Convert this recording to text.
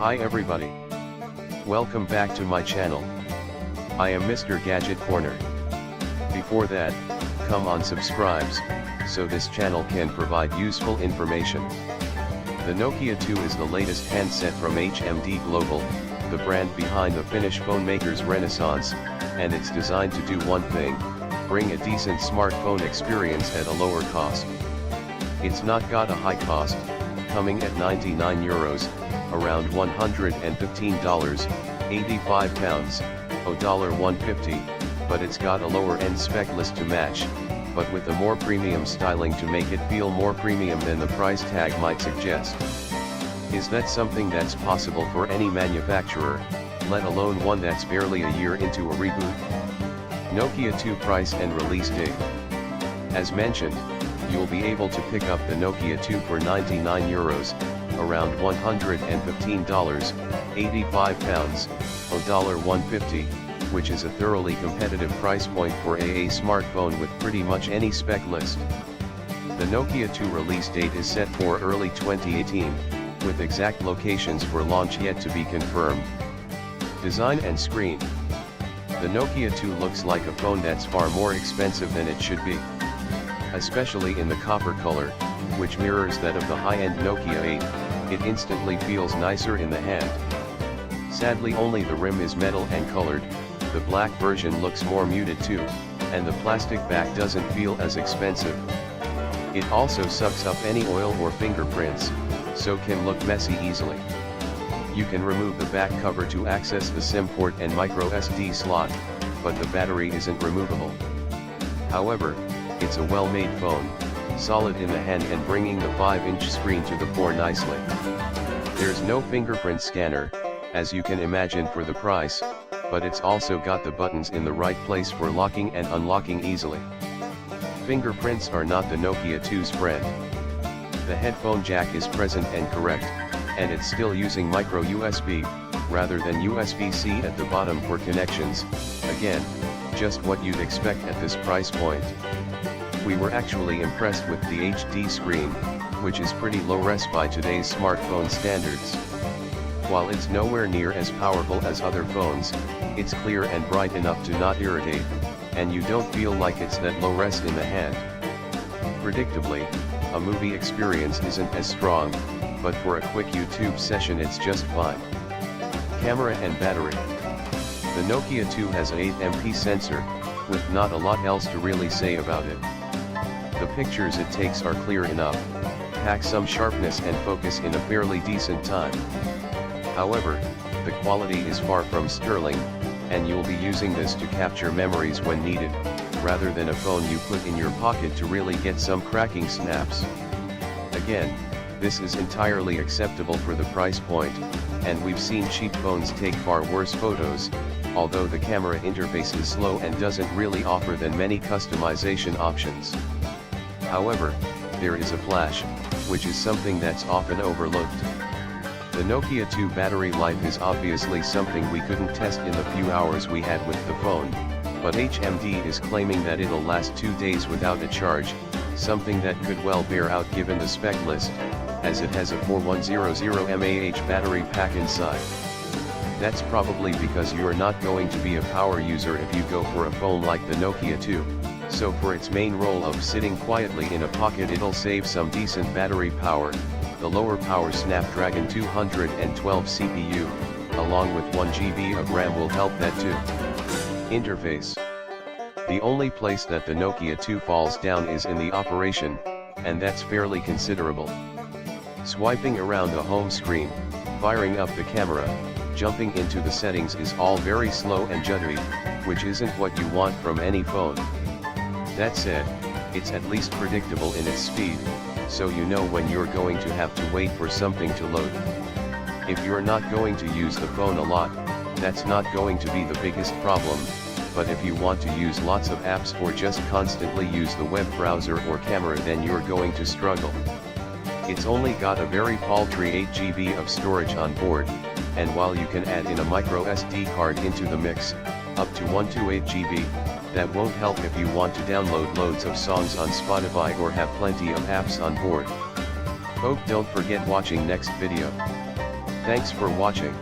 Hi everybody. Welcome back to my channel. I am Mr. Gadget Corner. Before that, come on subscribes, so this channel can provide useful information. The Nokia 2 is the latest handset from HMD Global, the brand behind the Finnish phone maker's renaissance, and it's designed to do one thing: bring a decent smartphone experience at a lower cost. It's not got a high cost, coming at €99, around $115, 85 pounds, $150, but it's got a lower end spec list to match, but with a more premium styling to make it feel more premium than the price tag might suggest. Is that something that's possible for any manufacturer, let alone one that's barely a year into a reboot? Nokia 2 price and release date. As mentioned, you'll be able to pick up the Nokia 2 for €99, around $115, 85 pounds, $150, which is a thoroughly competitive price point for a smartphone with pretty much any spec list. The Nokia 2 release date is set for early 2018, with exact locations for launch yet to be confirmed. Design and screen. The Nokia 2 looks like a phone that's far more expensive than it should be. Especially in the copper color, which mirrors that of the high-end Nokia 8, it instantly feels nicer in the hand. Sadly, only the rim is metal and colored, the black version looks more muted too, and the plastic back doesn't feel as expensive. It also sucks up any oil or fingerprints, so can look messy easily. You can remove the back cover to access the SIM port and micro SD slot, but the battery isn't removable. However, it's a well-made phone, solid in the hand and bringing the 5-inch screen to the fore nicely. There's no fingerprint scanner, as you can imagine for the price, but it's also got the buttons in the right place for locking and unlocking easily. Fingerprints are not the Nokia 2's friend. The headphone jack is present and correct, and it's still using micro USB, rather than USB-C at the bottom for connections. Again, just what you'd expect at this price point. We were actually impressed with the HD screen, which is pretty low-res by today's smartphone standards. While it's nowhere near as powerful as other phones, it's clear and bright enough to not irritate, and you don't feel like it's that low-res in the hand. Predictably, a movie experience isn't as strong, but for a quick YouTube session it's just fine. Camera and battery. The Nokia 2 has an 8MP sensor, with not a lot else to really say about it. The pictures it takes are clear enough, pack some sharpness and focus in a fairly decent time. However, the quality is far from sterling, and you'll be using this to capture memories when needed, rather than a phone you put in your pocket to really get some cracking snaps. Again, this is entirely acceptable for the price point, and we've seen cheap phones take far worse photos, although the camera interface is slow and doesn't really offer that many customization options. However, there is a flash, which is something that's often overlooked. The Nokia 2 battery life is obviously something we couldn't test in the few hours we had with the phone, but HMD is claiming that it'll last 2 days without a charge, something that could well bear out given the spec list, as it has a 4100 mAh battery pack inside. That's probably because you're not going to be a power user if you go for a phone like the Nokia 2, so for its main role of sitting quietly in a pocket it'll save some decent battery power. The lower power Snapdragon 212 CPU, along with 1GB of RAM will help that too. Interface. The only place that the Nokia 2 falls down is in the operation, and that's fairly considerable. Swiping around the home screen, firing up the camera, jumping into the settings is all very slow and jittery, which isn't what you want from any phone. That said, it's at least predictable in its speed, so you know when you're going to have to wait for something to load. If you're not going to use the phone a lot, that's not going to be the biggest problem, but if you want to use lots of apps or just constantly use the web browser or camera, then you're going to struggle. It's only got a very paltry 8GB of storage on board, and while you can add in a micro SD card into the mix, up to 128GB, that won't help if you want to download loads of songs on Spotify or have plenty of apps on board. Hope don't forget watching next video. Thanks for watching.